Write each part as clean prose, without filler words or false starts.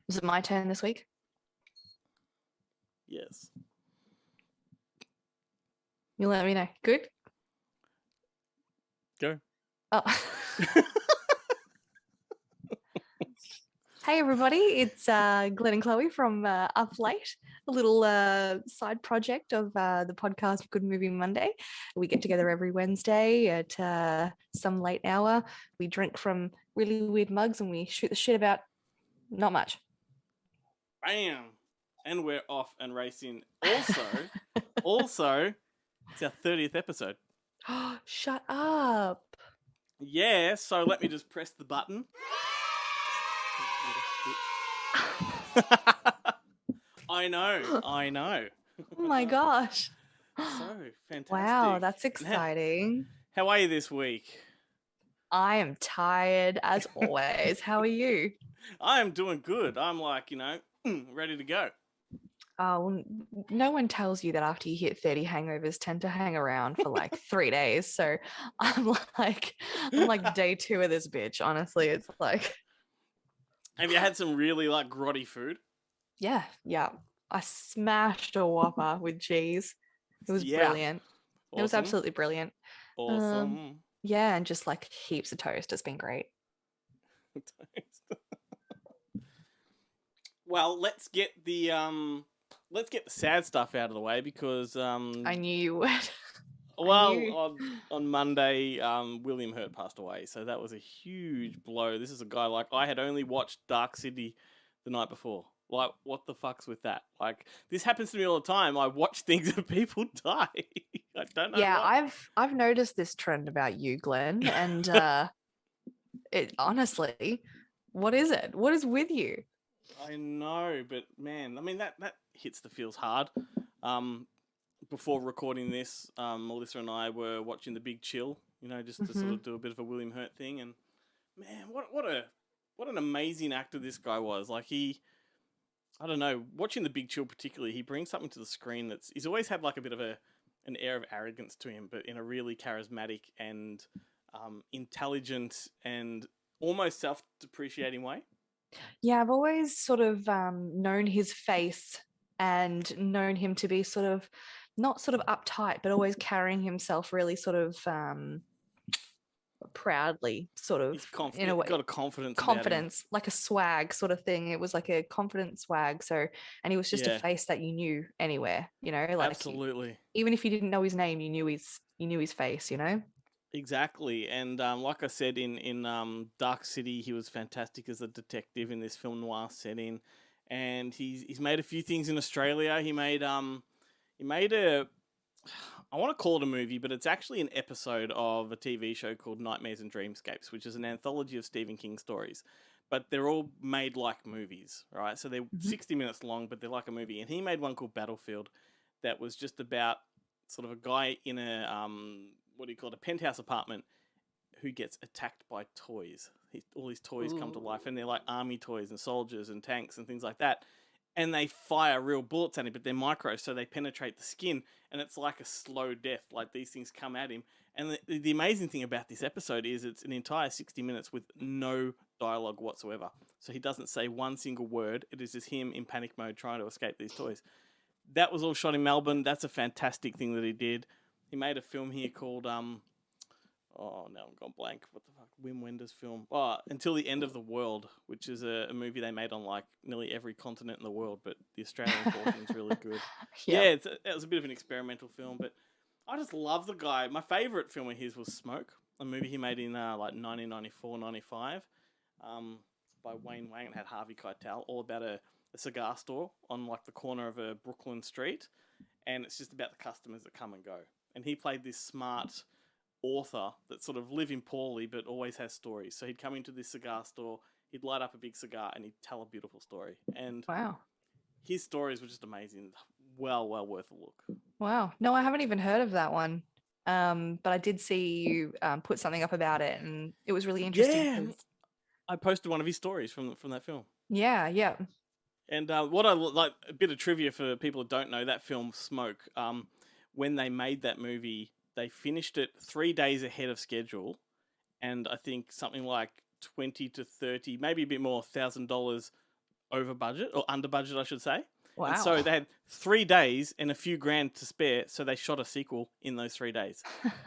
Is it my turn this week? Yes. You let me know. Good? Go. Oh. Hey, everybody. It's Glenn and Chloe from Up Late, a little side project of the podcast Good Movie Monday. We get together every Wednesday at some late hour. We drink from really weird mugs and we shoot the shit about not much. Bam. And we're off and racing. Also, it's our 30th episode. Shut up. Yeah, so let me just press the button. I know. Oh my gosh. So fantastic. Wow, that's exciting. How are you this week? I am tired as always. How are you? I am doing good. I'm like, ready to go. Oh, no one tells you that after you hit 30, hangovers tend to hang around for like 3 days. So I'm like day 2 of this bitch. Honestly, it's like. Have you had some really like grotty food? Yeah. I smashed a Whopper with cheese. It was brilliant. Awesome. It was absolutely brilliant. Awesome. Yeah, and just like heaps of toast. It's been great. Well, let's get the sad stuff out of the way because I knew you would. Well, on Monday, William Hurt passed away, so that was a huge blow. This is a guy like I had only watched Dark City the night before. Like, what the fuck's with that? Like, this happens to me all the time. I watch things and people die. I don't know. Yeah, why. I've noticed this trend about you, Glenn, and it honestly, what is it? What is with you? I know, but man, I mean that hits the feels hard. Before recording this, Melissa and I were watching The Big Chill, just to sort of do a bit of a William Hurt thing. And man, what an amazing actor this guy was. Like I don't know, watching The Big Chill particularly, he brings something to the screen he's always had like a bit of an air of arrogance to him, but in a really charismatic and intelligent and almost self-depreciating way. Yeah, I've always sort of known his face and known him to be sort of not sort of uptight, but always carrying himself really sort of proudly, sort of in a way. Got a confidence Confidence, about him. like a swag sort of thing. It was like a confident swag. So, and he was just a face that you knew anywhere, like absolutely. Even if you didn't know his name, you knew his face, Exactly, and like I said, in Dark City, he was fantastic as a detective in this film noir setting, and he's made a few things in Australia. He made a, I want to call it a movie, but it's actually an episode of a TV show called Nightmares and Dreamscapes, which is an anthology of Stephen King stories, but they're all made like movies, right? So they're 60 minutes long, but they're like a movie. And he made one called Battlefield that was just about sort of a guy in a what do you call it, a penthouse apartment who gets attacked by toys. All these toys come to life, and they're like army toys and soldiers and tanks and things like that. And they fire real bullets at him, but they're micro, so they penetrate the skin, and it's like a slow death. Like these things come at him. And the amazing thing about this episode is it's an entire 60 minutes with no dialogue whatsoever. So he doesn't say one single word. It is just him in panic mode trying to escape these toys. That was all shot in Melbourne. That's a fantastic thing that he did. He made a film here called now I'm gone blank. What the fuck? Wim Wenders film. Until the End of the World, which is a movie they made on like nearly every continent in the world, but the Australian portion is really good. Yep. Yeah, it was a bit of an experimental film, but I just love the guy. My favorite film of his was Smoke, a movie he made in like 1994, 95, by Wayne Wang. It had Harvey Keitel, all about a cigar store on like the corner of a Brooklyn street, and it's just about the customers that come and go. And he played this smart author that sort of living poorly but always has stories. So he'd come into this cigar store, he'd light up a big cigar, and he'd tell a beautiful story. And wow, his stories were just amazing. Well worth a look. Wow. No, I haven't even heard of that one. But I did see you put something up about it, and it was really interesting. Yeah, I posted one of his stories from that film. Yeah. And what I like, a bit of trivia for people who don't know, that film Smoke, when they made that movie, they finished it 3 days ahead of schedule, and I think something like $20 to $30, maybe a bit more, $1,000 over budget, or under budget, I should say. Wow. And so they had 3 days and a few grand to spare, so they shot a sequel in those 3 days.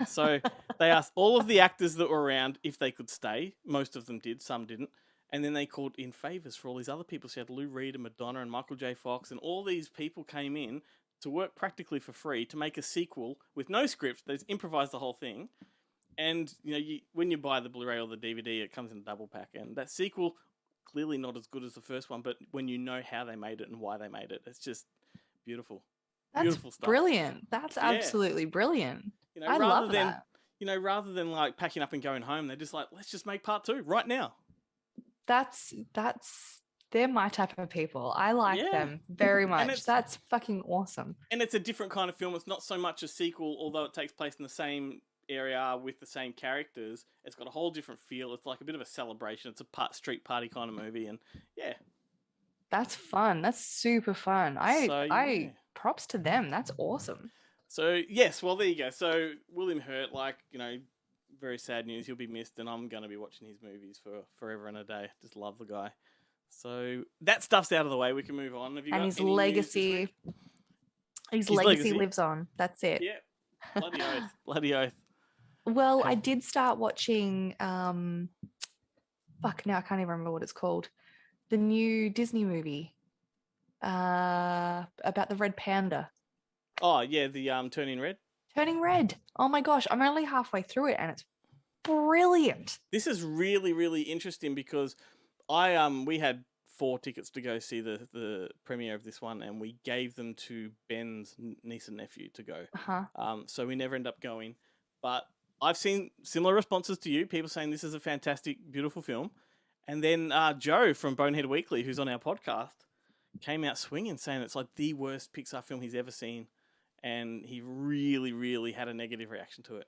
So they asked all of the actors that were around if they could stay. Most of them did, some didn't. And then they called in favors for all these other people. So you had Lou Reed and Madonna and Michael J. Fox, and all these people came in to work practically for free to make a sequel with no script. They improvised the whole thing. And when you buy the Blu-ray or the DVD, it comes in a double pack. And that sequel, clearly not as good as the first one, but when you know how they made it and why they made it, it's just beautiful. That's beautiful stuff. Brilliant. That's absolutely brilliant. I love that. Rather than like packing up and going home, they're just like, let's just make part 2 right now. They're my type of people. I like them very much. That's fucking awesome. And it's a different kind of film. It's not so much a sequel, although it takes place in the same area with the same characters. It's got a whole different feel. It's like a bit of a celebration. It's a street party kind of movie, and that's fun. That's super fun. I props to them. That's awesome. So yes, well there you go. So William Hurt, very sad news. He'll be missed, and I'm going to be watching his movies for forever and a day. Just love the guy. So that stuff's out of the way. We can move on. Have you got his any legacy? His legacy lives on. That's it. Yeah. Bloody oath. Bloody oath. Well, I did start watching. Now I can't even remember what it's called. The new Disney movie. About the red panda. Oh yeah, the Turning Red. Turning Red. Oh my gosh, I'm only halfway through it, and it's brilliant. This is really, really interesting because we had 4 tickets to go see the premiere of this one, and we gave them to Ben's niece and nephew to go. So we never end up going, but I've seen similar responses to you. People saying this is a fantastic, beautiful film, and then Joe from Bonehead Weekly, who's on our podcast, came out swinging, saying it's like the worst Pixar film he's ever seen, and he really, really had a negative reaction to it.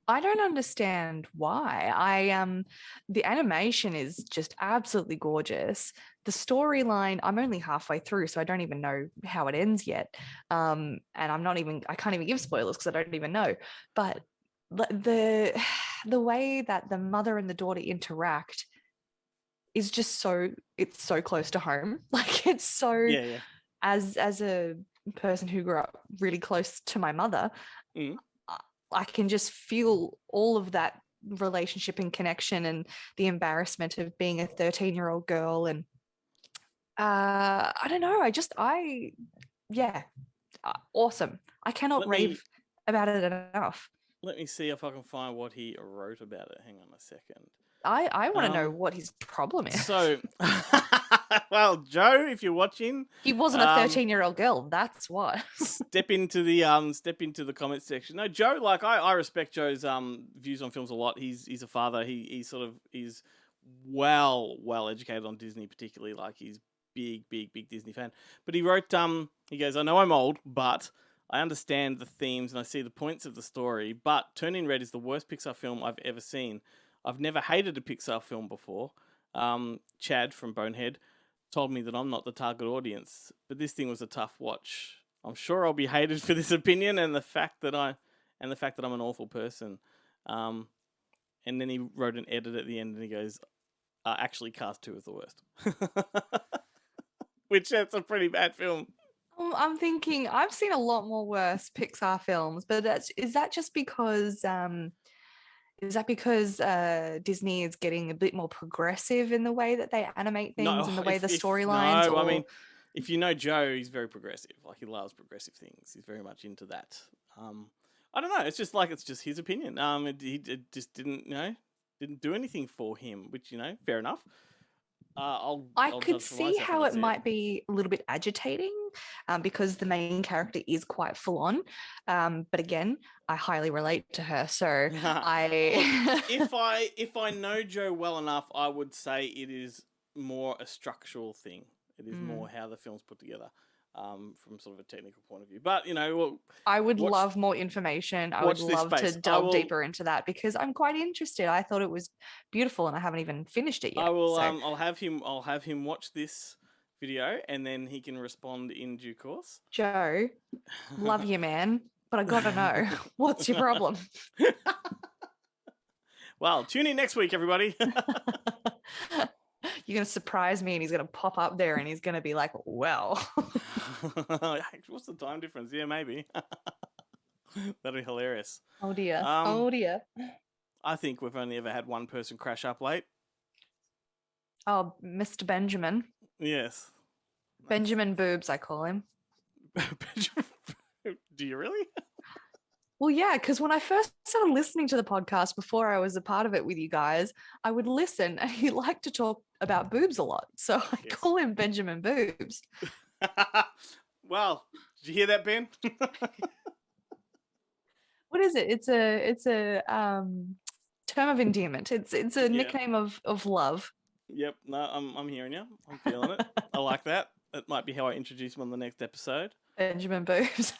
I don't understand why. The animation is just absolutely gorgeous. The storyline, I'm only halfway through, so I don't even know how it ends yet. And I can't even give spoilers because I don't even know. But the way that the mother and the daughter interact is just it's so close to home. Like it's so, as a person who grew up really close to my mother, I can just feel all of that relationship and connection and the embarrassment of being a 13-year-old girl. And I don't know. Awesome. I cannot rave about it enough. Let me see if I can find what he wrote about it. Hang on a second. I want to know what his problem is. So, well, Joe, if you're watching, he wasn't a 13-year-old girl. That's what. step into the comment section. No, Joe, I respect Joe's views on films a lot. He's a father. He's well educated on Disney, particularly. Like he's big Disney fan. But he wrote he goes, I know I'm old, but I understand the themes and I see the points of the story. But Turning Red is the worst Pixar film I've ever seen. I've never hated a Pixar film before. Chad from Bonehead told me that I'm not the target audience, but this thing was a tough watch. I'm sure I'll be hated for this opinion and the fact that I'm an awful person. And then he wrote an edit at the end and he goes, actually Cast 2 is the worst. Which that's a pretty bad film. I'm thinking I've seen a lot more worse Pixar films, but is that just because Disney is getting a bit more progressive in the way that they animate things and the way the storylines? No, I mean, if you know Joe, he's very progressive. Like he loves progressive things. He's very much into that. I don't know. It's just his opinion. It just didn't do anything for him, which fair enough. I could see how it might be a little bit agitating because the main character is quite full on. But again, I highly relate to her. So if I know Joe well enough, I would say it is more a structural thing. It is more how the film's put together. From sort of a technical point of view. But, I would love more information. I would love to delve deeper into that because I'm quite interested. I thought it was beautiful and I haven't even finished it yet. I will, I'll have him watch this video and then he can respond in due course. Joe, love you, man. But I gotta know, what's your problem? Well, tune in next week, everybody. You're going to surprise me and he's going to pop up there and he's going to be like, well. What's the time difference? Yeah, maybe. That'd be hilarious. Oh dear. Um, Oh dear. I think we've only ever had one person crash up late. Oh, Mr. Benjamin. Yes. Benjamin Boobs, I call him. Benjamin, do you really? Well, yeah, because when I first started listening to the podcast before I was a part of it with you guys, I would listen and he liked to talk about boobs a lot. So I call him Benjamin Boobs. Well, did you hear that, Ben? What is it? It's a term of endearment. It's a nickname of love. Yep. No, I'm hearing you. I'm feeling it. I like that. That might be how I introduce him on the next episode. Benjamin Boobs.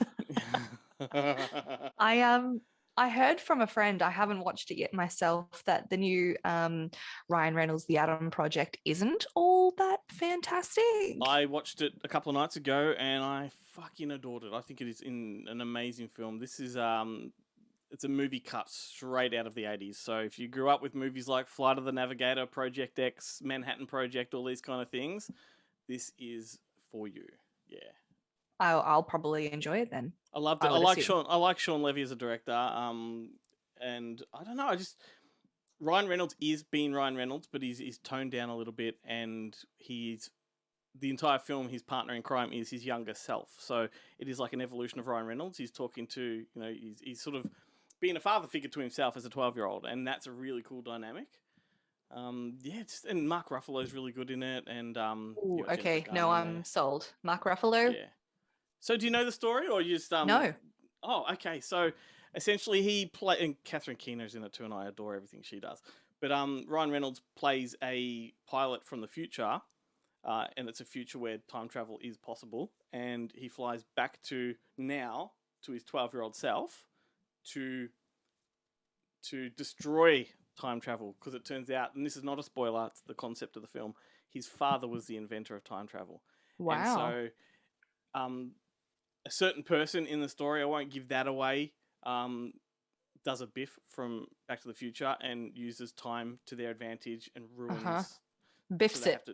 I heard from a friend, I haven't watched it yet myself, that the new Ryan Reynolds The Adam Project isn't all that fantastic. I watched it a couple of nights ago and I fucking adored it. I think it is an amazing film. This is it's a movie cut straight out of the 80s. So if you grew up with movies like Flight of the Navigator, Project X, Manhattan Project, all these kind of things, this is for you. Yeah. I'll probably enjoy it then. I loved it. I like Sean Levy as a director. And I don't know. Ryan Reynolds is being Ryan Reynolds, but he's toned down a little bit, and the entire film, his partner in crime is his younger self. So it is like an evolution of Ryan Reynolds. He's talking to, he's sort of being a father figure to himself as a 12-year-old, and that's a really cool dynamic. And Mark Ruffalo's really good in it, and Ooh, okay, no, I'm sold. Mark Ruffalo. Yeah. So do you know the story, or you just No. Oh, okay. So essentially, and Catherine Keener's in it too, and I adore everything she does. But Ryan Reynolds plays a pilot from the future, and it's a future where time travel is possible, and he flies back to now to his 12-year-old self to destroy time travel, because it turns out, and this is not a spoiler, it's the concept of the film, his father was the inventor of time travel. Wow. And so a certain person in the story, I won't give that away, does a biff from Back to the Future and uses time to their advantage and ruins. Biffs it.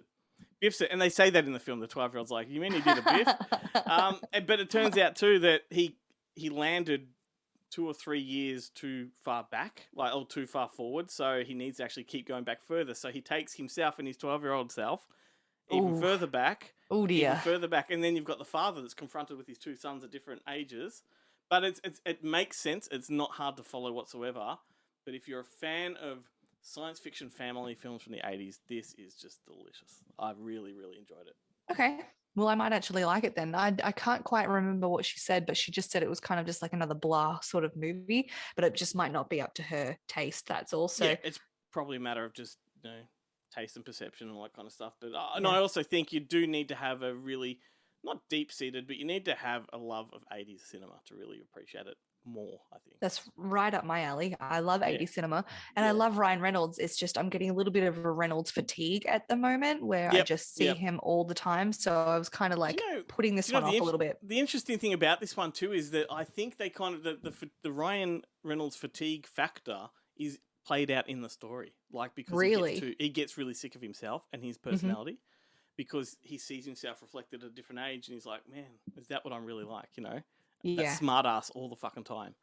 Biffs it. And they say that in the film. The 12-year-old's like, you mean he did a biff? But it turns out too that he landed 2 or 3 years too far back, or too far forward. So he needs to actually keep going back further. So he takes himself and his 12-year-old self even further back. Oh dear. Even further back. And then you've got the father that's confronted with his 2 sons at different ages. But it makes sense. It's not hard to follow whatsoever. But if you're a fan of science fiction family films from the 80s, this is just delicious. I really, really enjoyed it. Okay. Well, I might actually like it then. I can't quite remember what she said, but she just said it was kind of just like another blah sort of movie, but it just might not be up to her taste. That's also... Yeah, it's probably a matter of just, taste and perception and all that kind of stuff. But and I also think you do need to have a really, not deep-seated, but you need to have a love of 80s cinema to really appreciate it more, I think. That's right up my alley. I love 80s cinema, and I love Ryan Reynolds. It's just I'm getting a little bit of a Reynolds fatigue at the moment where I just see him all the time. So I was kind of like putting this one off a little bit. The interesting thing about this one too is that I think they kind of, the Ryan Reynolds fatigue factor is played out in the story. Like, because he gets really sick of himself and his personality because he sees himself reflected at a different age and he's like, man, is that what I'm really like, That smart ass all the fucking time.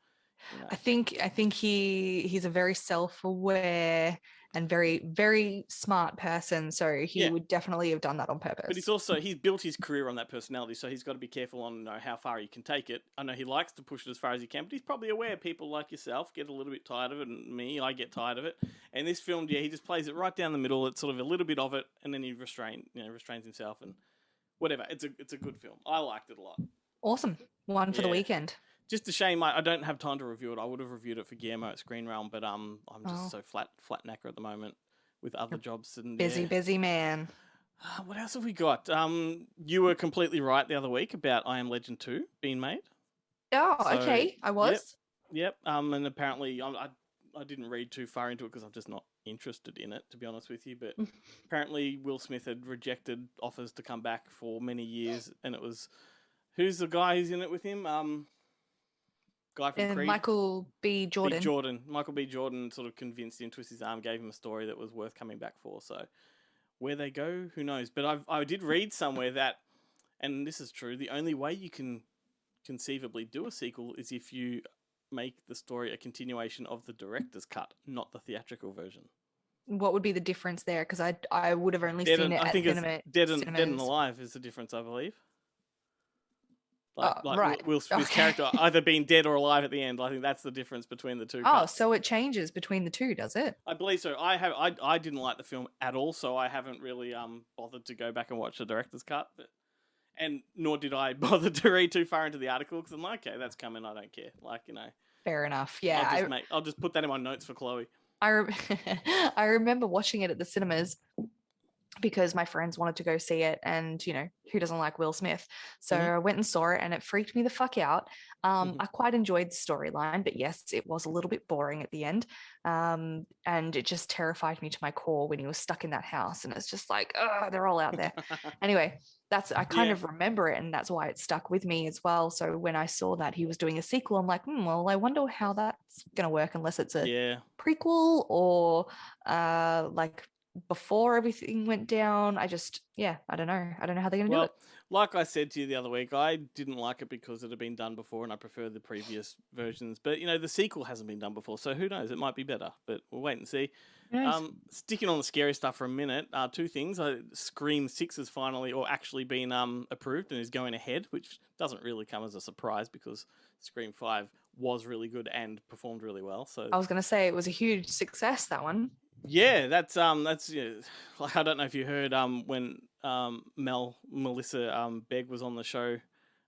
I think he's a very self-aware and very, very smart person. So he would definitely have done that on purpose. But he's built his career on that personality, so he's got to be careful on how far he can take it. I know he likes to push it as far as he can, but he's probably aware people like yourself get a little bit tired of it, and I get tired of it. And this film, he just plays it right down the middle. It's sort of a little bit of it, and then he restrains himself and whatever. It's a good film. I liked it a lot. Awesome. One for the weekend. Just a shame I don't have time to review it. I would have reviewed it for Guillermo at Screen Realm, but I'm just so flat knacker at the moment with other jobs and busy man. What else have we got? You were completely right the other week about I Am Legend 2 being made. Oh, okay. I was. Yep. And apparently I didn't read too far into it because I'm just not interested in it, to be honest with you. But apparently Will Smith had rejected offers to come back for many years, and it was, who's the guy who's in it with him? Guy from Creed. Michael B. Jordan. Michael B. Jordan sort of convinced him, twisted his arm, gave him a story that was worth coming back for. So where they go, who knows? But I did read somewhere that, and this is true, the only way you can conceivably do a sequel is if you make the story a continuation of the director's cut, not the theatrical version. What would be the difference there? Because I would have only seen it I at think it's Dead and cinemas. Alive is the difference, I believe. Like right. Will Smith's character either being dead or alive at the end. I think that's the difference between the two. Oh, so it changes between the two, does it? I believe so. I didn't like the film at all, so I haven't really bothered to go back and watch the director's cut, and nor did I bother to read too far into the article because I'm like, okay, that's coming. I don't care. Fair enough. Yeah, I'll just put that in my notes for Chloe. I remember watching it at the cinemas because my friends wanted to go see it, and who doesn't like Will Smith? So I went and saw it, and it freaked me the fuck out. I quite enjoyed the storyline, but yes, it was a little bit boring at the end, and it just terrified me to my core when he was stuck in that house, and it's just like, oh, they're all out there. Anyway, I kind of remember it, and that's why it stuck with me as well. So when I saw that he was doing a sequel, I'm like, well, I wonder how that's gonna work, unless it's a prequel or like before everything went down. I don't know how they're gonna do it. Like I said to you the other week, I didn't like it because it had been done before and I prefer the previous versions, but the sequel hasn't been done before, so who knows, it might be better, but we'll wait and see. Sticking on the scary stuff for a minute, two things. Scream 6 has finally or actually been approved and is going ahead, which doesn't really come as a surprise because Scream 5 was really good and performed really well. So I was going to say it was a huge success, that one. Yeah, that's like, I don't know if you heard when Melissa Begg was on the show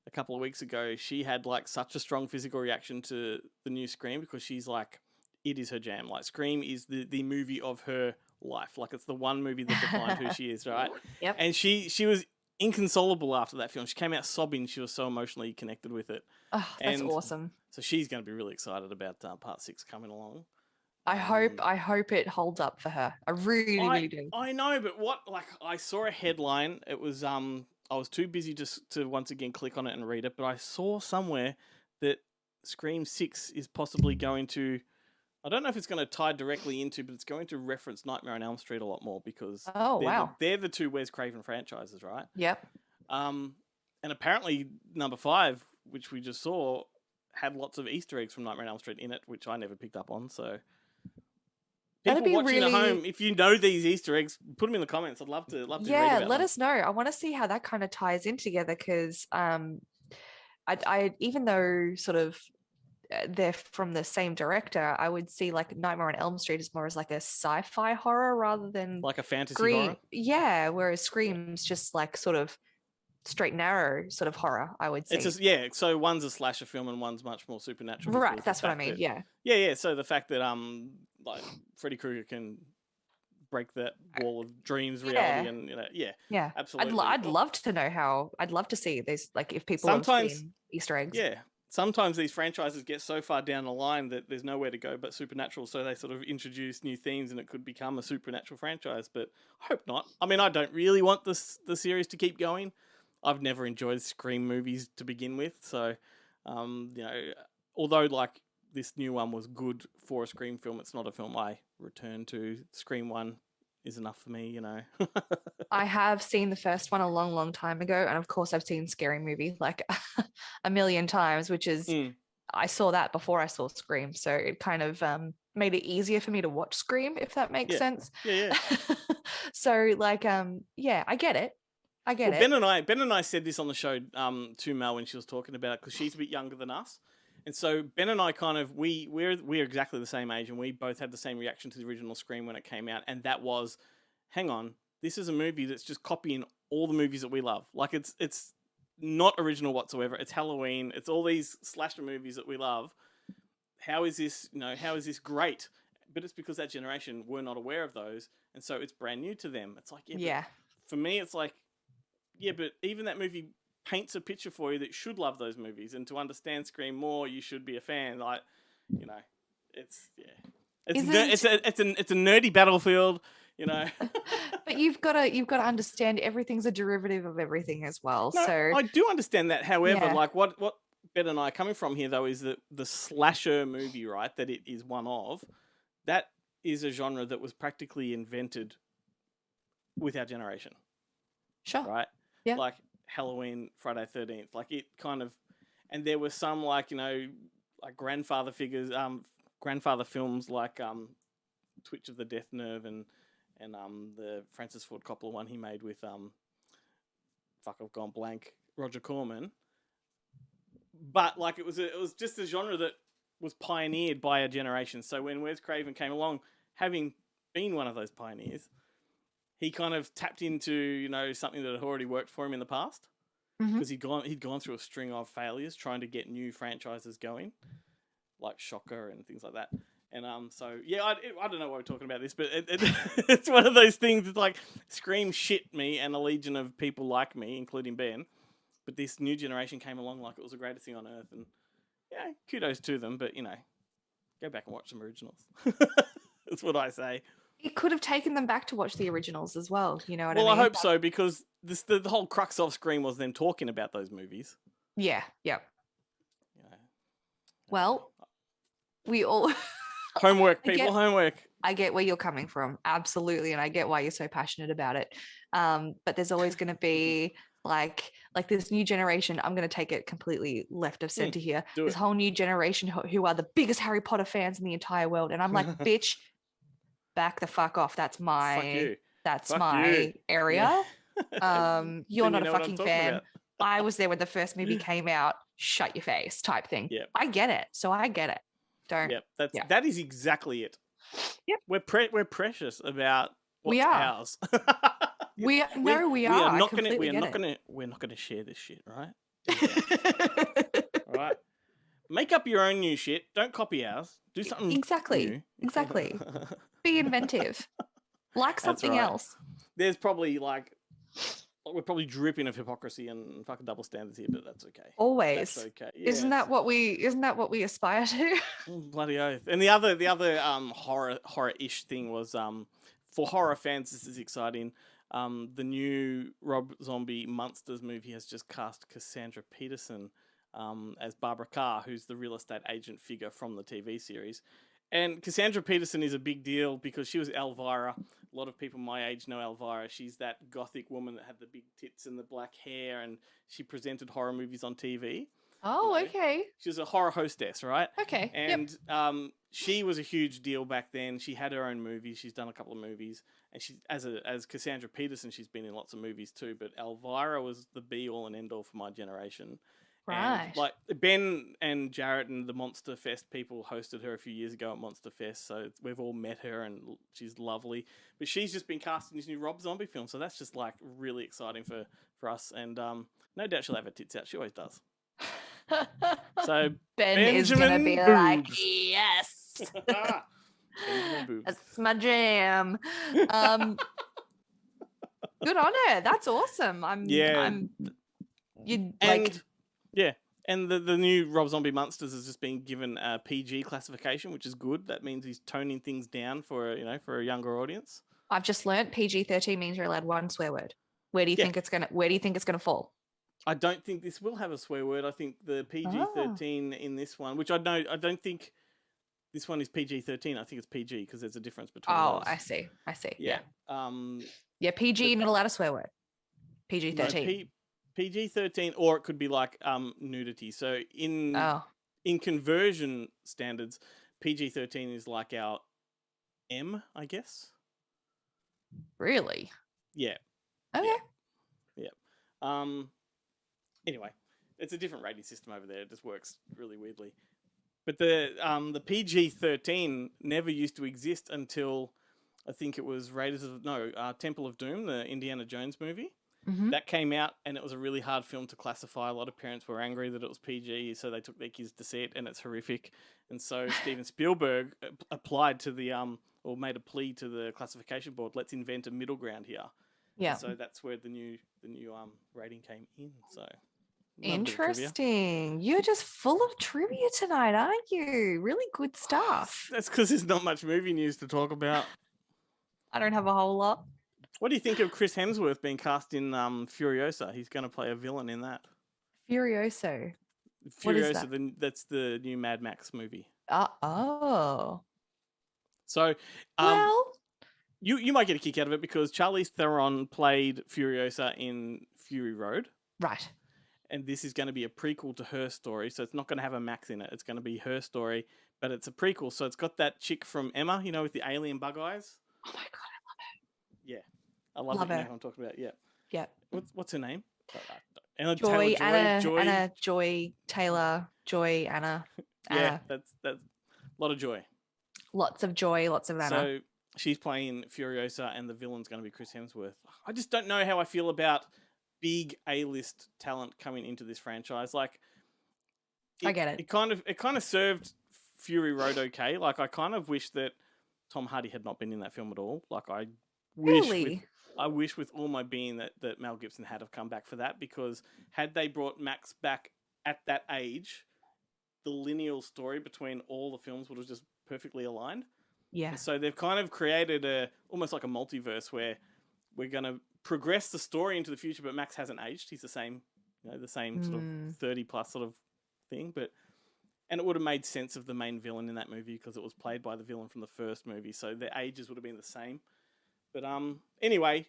a couple of weeks ago. She had like such a strong physical reaction to the new Scream because she's like, it is her jam. Like Scream is the movie of her life. Like it's the one movie that defined who she is, right? Yep. And she was inconsolable after that film. She came out sobbing. She was so emotionally connected with it. Oh, that's awesome. So she's going to be really excited about part 6 coming along. I hope it holds up for her. I really do. I know, but I saw a headline. It was I was too busy just to once again click on it and read it, but I saw somewhere that Scream 6 is possibly going to, I don't know if it's going to tie directly into, but it's going to reference Nightmare on Elm Street a lot more because they're the two Wes Craven franchises, right? Yep. And apparently number 5, which we just saw, had lots of Easter eggs from Nightmare on Elm Street in it, which I never picked up on, so people watching at home, if you know these Easter eggs, put them in the comments. I'd love to read about them. Let us know. I want to see how that kind of ties in together because I even though sort of they're from the same director, I would see like Nightmare on Elm Street is more as like a sci-fi horror rather than like a fantasy Scream. horror. Yeah, whereas Scream's just like sort of straight and narrow sort of horror, I would say. So one's a slasher film and one's much more supernatural. Right, that's what I mean. Yeah. So the fact that like Freddy Krueger can break that wall of dreams reality and absolutely. I'd love to know how. I'd love to see these, like if people have seen Easter eggs. Yeah. Sometimes these franchises get so far down the line that there's nowhere to go but supernatural, so they sort of introduce new themes and it could become a supernatural franchise, but I hope not. I mean, I don't really want the series to keep going. I've never enjoyed Scream movies to begin with, so although like this new one was good for a Scream film, it's not a film I return to. Scream 1 is enough for me, I have seen the first one a long, long time ago, and of course I've seen Scary Movie like a million times, which is I saw that before I saw Scream, so it kind of made it easier for me to watch Scream, if that makes sense. Yeah. So like I get it. Ben and I said this on the show to Mel when she was talking about it because she's a bit younger than us, and so Ben and I kind of we're exactly the same age, and we both had the same reaction to the original Scream when it came out, and that was, hang on, this is a movie that's just copying all the movies that we love. Like it's not original whatsoever. It's Halloween. It's all these slasher movies that we love. How is this? How is this great? But it's because that generation were not aware of those, and so it's brand new to them. It's like for me, it's like. Yeah, but even that movie paints a picture for you that should love those movies, and to understand Scream more, you should be a fan. Like, it's a nerdy battlefield, But you've got to understand everything's a derivative of everything as well. No, so I do understand that. However, like what Ben and I are coming from here though is that the slasher movie, right? That it is one of, that is a genre that was practically invented with our generation, Sure. right? Yeah. Like Halloween, Friday 13th, like it kind of, and there were some like, you know, like grandfather figures, grandfather films like Twitch of the Death Nerve and the Francis Ford Coppola one he made with fuck, I've gone blank, Roger Corman. But like it was just a genre that was pioneered by a generation. So when Wes Craven came along, having been one of those pioneers, he kind of tapped into, you know, something that had already worked for him in the past, because he'd gone through a string of failures trying to get new franchises going, like Shocker and things like that. And so yeah, I don't know why we're talking about this, but it's one of those things. It's like Scream shit me and a legion of people like me, including Ben. But this new generation came along like it was the greatest thing on earth, and yeah, kudos to them. But you know, go back and watch some originals. That's what I say. It could have taken them back to watch the originals as well. You know what I mean? Well, I hope so, because the whole crux of Scream was them talking about those movies. Yeah. Yeah. You know, well, we all homework, people, homework. I get where you're coming from, absolutely, and I get why you're so passionate about it. But there's always going to be like this new generation. I'm going to take it completely left of center here. This whole new generation who are the biggest Harry Potter fans in the entire world, and I'm like, bitch, back the fuck off. That's my area. Yeah. You're not a fucking fan. About. I was there when the first movie came out. Shut your face, type thing. Yep. I get it. So I get it. Don't. Yep. That is exactly it. Yep. We're precious about what's ours. We are. We're not gonna share this shit, right? All right. Make up your own new shit. Don't copy ours. Do something new. Exactly. Be inventive. Like something else. There's probably we're probably dripping of hypocrisy and fucking double standards here, but that's okay. Always. That's okay. Yes. Isn't that what we aspire to? Bloody oath. And the other horror-ish thing was for horror fans, this is exciting. The new Rob Zombie Monsters movie has just cast Cassandra Peterson as Barbara Carr, who's the real estate agent figure from the TV series. And Cassandra Peterson is a big deal because she was Elvira. A lot of people my age know Elvira. She's that gothic woman that had the big tits and the black hair, and she presented horror movies on TV. Oh, okay. She was a horror hostess, right? Okay. And she was a huge deal back then. She had her own movies. She's done a couple of movies. And she, as Cassandra Peterson, she's been in lots of movies too. But Elvira was the be-all and end-all for my generation. Right. And, like, Ben and Jarrett and the Monster Fest people hosted her a few years ago at Monster Fest. So we've all met her and she's lovely. But she's just been cast in this new Rob Zombie film. So that's just like really exciting for us. And no doubt she'll have her tits out. She always does. So Ben is going to be like, yes. That's my jam. Good on her. That's awesome. And the new Rob Zombie Monsters has just been given a PG classification, which is good. That means he's toning things down for a younger audience. I've just learnt PG-13 means you're allowed one swear word. Where do you think it's gonna fall? I don't think this will have a swear word. I think the PG-13 in this one, which I don't think this one is PG-13. I think it's PG because there's a difference between those. I see. Yeah. PG, not allowed a swear word. PG-13. No, PG-13, or it could be like nudity. So in conversion standards, PG-13 is like our M, I guess. Really? Yeah. Okay. Yeah. Anyway, it's a different rating system over there. It just works really weirdly. But the PG-13 never used to exist until I think it was Temple of Doom, the Indiana Jones movie. Mm-hmm. That came out, and it was a really hard film to classify. A lot of parents were angry that it was PG, so they took their kids to see it, and it's horrific. And so Steven Spielberg applied to or made a plea to the classification board. Let's invent a middle ground here. Yeah. And so that's where the new rating came in. So interesting. You're just full of trivia tonight, aren't you? Really good stuff. That's because there's not much movie news to talk about. I don't have a whole lot. What do you think of Chris Hemsworth being cast in Furiosa? He's going to play a villain in that. Furiosa. What is that? That's the new Mad Max movie. Oh. So, You might get a kick out of it because Charlize Theron played Furiosa in Fury Road. Right. And this is going to be a prequel to her story. So it's not going to have a Max in it. It's going to be her story, but it's a prequel. So it's got that chick from Emma, you know, with the alien bug eyes. Oh my God, I love it. Yeah. I love Love it. You her. know who I'm talking about. Yeah. Yeah. What's her name? Anna Joy, Taylor-Joy. Anna, Joy, Taylor, Joy, Anna. Yeah, that's a lot of joy. Lots of joy, lots of Anna. So she's playing Furiosa and the villain's going to be Chris Hemsworth. I just don't know how I feel about big A-list talent coming into this franchise. Like, I get it. It kind of served Fury Road okay. Like, I kind of wish that Tom Hardy had not been in that film at all. Like, I wish with all my being that Mel Gibson had have come back for that, because had they brought Max back at that age, the lineal story between all the films would have just perfectly aligned. Yeah. And so they've kind of created almost like a multiverse where we're going to progress the story into the future, but Max hasn't aged. He's the same sort of 30 plus sort of thing. And it would have made sense of the main villain in that movie because it was played by the villain from the first movie. So their ages would have been the same. But anyway,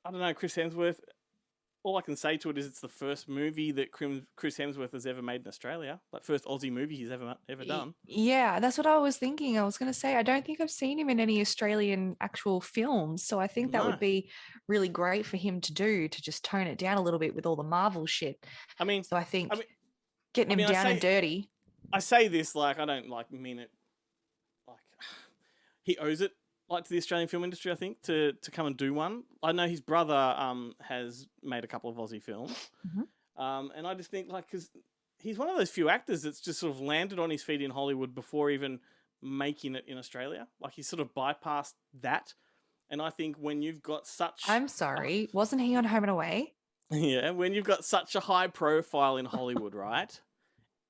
I don't know, Chris Hemsworth, all I can say to it is it's the first movie that Chris Hemsworth has ever made in Australia. Like, first Aussie movie he's ever done. Yeah, that's what I was thinking. I was going to say, I don't think I've seen him in any Australian actual films. So I think that would be really great for him to do, to just tone it down a little bit with all the Marvel shit. I mean, so I think getting him down and dirty. I say this like I don't like mean it. Like, he owes it like to the Australian film industry, I think, to come and do one. I know his brother has made a couple of Aussie films, and I just think, like, because he's one of those few actors that's just sort of landed on his feet in Hollywood before even making it in Australia. Like, he sort of bypassed that, and I think when you've got such... I'm sorry, wasn't he on Home and Away? Yeah, when you've got such a high profile in Hollywood, right?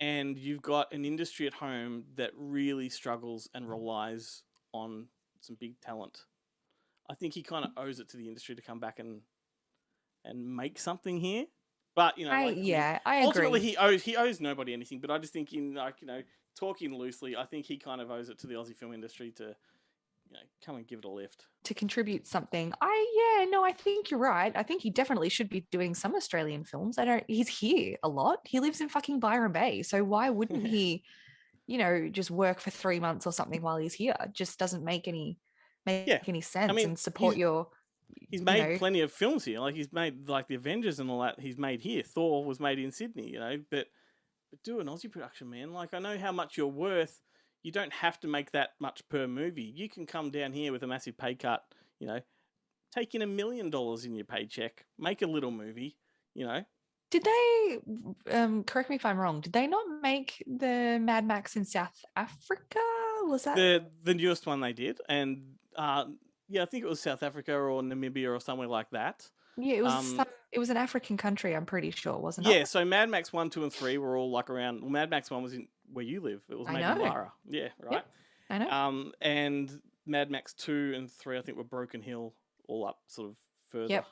And you've got an industry at home that really struggles and relies on some big talent, I think he kind of owes it to the industry to come back and make something here. But, you know, I agree. Ultimately, he owes nobody anything. But I just think, in, like, you know, talking loosely, I think he kind of owes it to the Aussie film industry to, you know, come and give it a lift, to contribute something. I think you're right. I think he definitely should be doing some Australian films. He's here a lot. He lives in fucking Byron Bay, so why wouldn't he, you know, just work for 3 months or something while he's here? It just doesn't make any sense. I mean, and support he's made plenty of films here. Like, he's made, like, the Avengers and all that. He's made here. Thor was made in Sydney, you know. But do an Aussie production, man. Like, I know how much you're worth. You don't have to make that much per movie. You can come down here with a massive pay cut, you know, take in $1 million in your paycheck, make a little movie, you know. Did they, correct me if I'm wrong, did they not make the Mad Max in South Africa? Was that the newest one they did? And I think it was South Africa or Namibia or somewhere like that. Yeah, it was an African country, I'm pretty sure, wasn't it? Yeah, so Mad Max 1, 2, and 3 were all like around. Well, Mad Max 1 was in where you live. It was made in Lara. Yeah, right. Yep, I know. And Mad Max 2 and 3, I think, were Broken Hill, all up sort of further. Yep.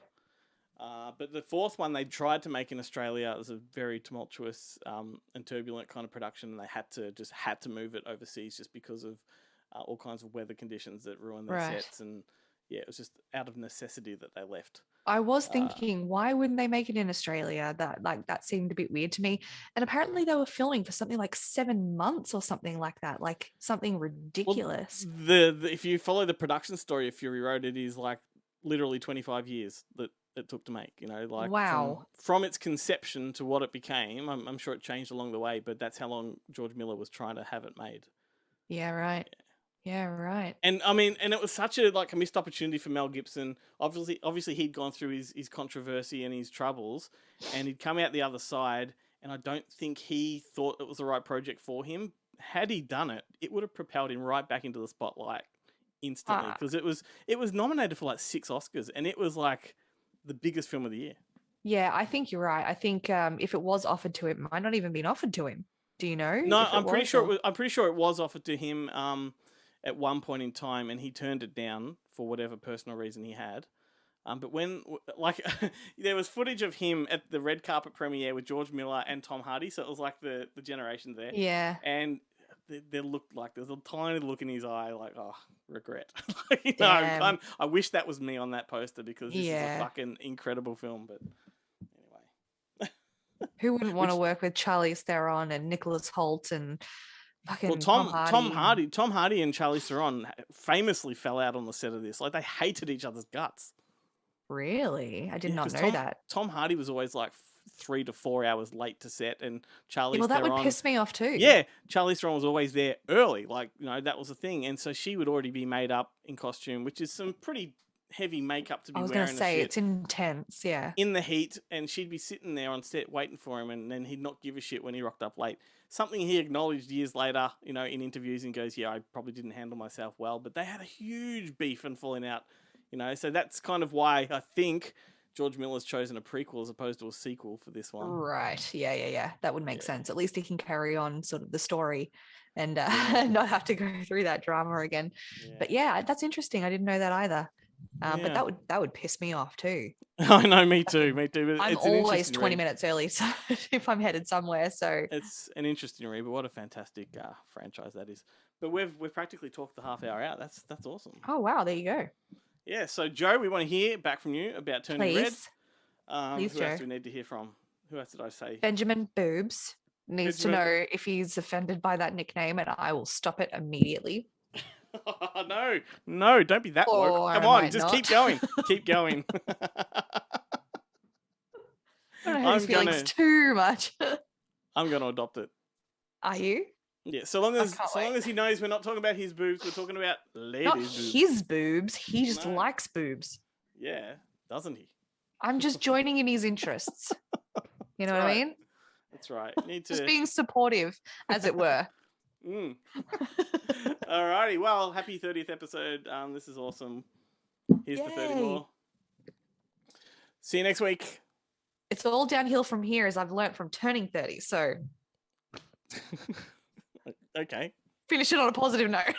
But the fourth one they tried to make in Australia was a very tumultuous and turbulent kind of production, and they had to move it overseas just because of all kinds of weather conditions that ruined their sets. And yeah, it was just out of necessity that they left. I was thinking, why wouldn't they make it in Australia? That seemed a bit weird to me. And apparently they were filming for something like 7 months or something like that, like something ridiculous. Well, if you follow the production story of Fury Road, it is like literally 25 years that it took to make, you know, like from its conception to what it became. I'm sure it changed along the way, but that's how long George Miller was trying to have it made. Yeah, right. Yeah, right. And I mean, and it was such a missed opportunity for Mel Gibson. Obviously he'd gone through his controversy and his troubles, and he'd come out the other side, and I don't think he thought it was the right project for him. Had he done it, it would have propelled him right back into the spotlight instantly, because it was nominated for like 6 Oscars, and it was like the biggest film of the year. Yeah, I think you're right. I think if it was offered to him, it might not even been offered to him. Do you know? No, I'm pretty sure it was offered to him at one point in time, and he turned it down for whatever personal reason he had. But when, like, there was footage of him at the red carpet premiere with George Miller and Tom Hardy, so it was like the generation there. Yeah. And there looked like there's a tiny look in his eye, like, oh, regret. Damn. I wish that was me on that poster because this is a Yeah. fucking incredible film. But anyway, Who wouldn't want to Which- work with Charlize Theron and Nicholas Hoult and fucking well, Tom Hardy? Tom Hardy and Charlize Theron famously fell out on the set of this. Like they hated each other's guts. Really? I did not 'cause know that. Tom Hardy was always like 3 to 4 hours late to set, and Charlize Yeah, well, that Theron. would piss me off too. Yeah, Charlize Theron was always there early. Like, that was the thing. And so she would already be made up in costume, which is some pretty heavy makeup to be I was wearing. going to say, it's intense. Yeah. In the heat, and she'd be sitting there on set waiting for him, and then he'd not give a shit when he rocked up late. Something he acknowledged years later, in interviews, and goes, yeah, I probably didn't handle myself well. But they had a huge beef and falling out, So that's kind of why I think George Miller's chosen a prequel as opposed to a sequel for this one. Right. Yeah. That would make sense. At least he can carry on sort of the story and Yeah. not have to go through that drama again. Yeah. But yeah, that's interesting. I didn't know that either. But Yeah. that would piss me off too. I know, me too. But I'm it's an always interesting 20 read. minutes early, so if I'm headed somewhere. So It's an interesting read, but what a fantastic franchise that is. But we've practically talked the half hour out. That's awesome. oh wow, there you go. Yeah. So Joe, we want to hear back from you about Turning Red. Please. Please, Who else Joe. do we need to hear from? Who else did I say? Benjamin Boobs needs to know if he's offended by that nickname, and I will stop it immediately. No, don't be that woke. Or Come am on, I just not? keep going. Keep going. I don't hurt his I'm feelings gonna- too much. I'm going to adopt it. Are you? Yeah, so long as can't wait. he knows we're not talking about his boobs, we're talking about ladies' Not boobs. his boobs. He just No. likes boobs. Yeah, doesn't he? I'm just joining in his interests. You know what I right. mean? That's right. Need to. Just being supportive, as it were. Alrighty, well, happy 30th episode. This is awesome. Here's to 30 Yay. more. See you next week. It's all downhill from here, as I've learnt from turning 30. So Okay. finish it on a positive note.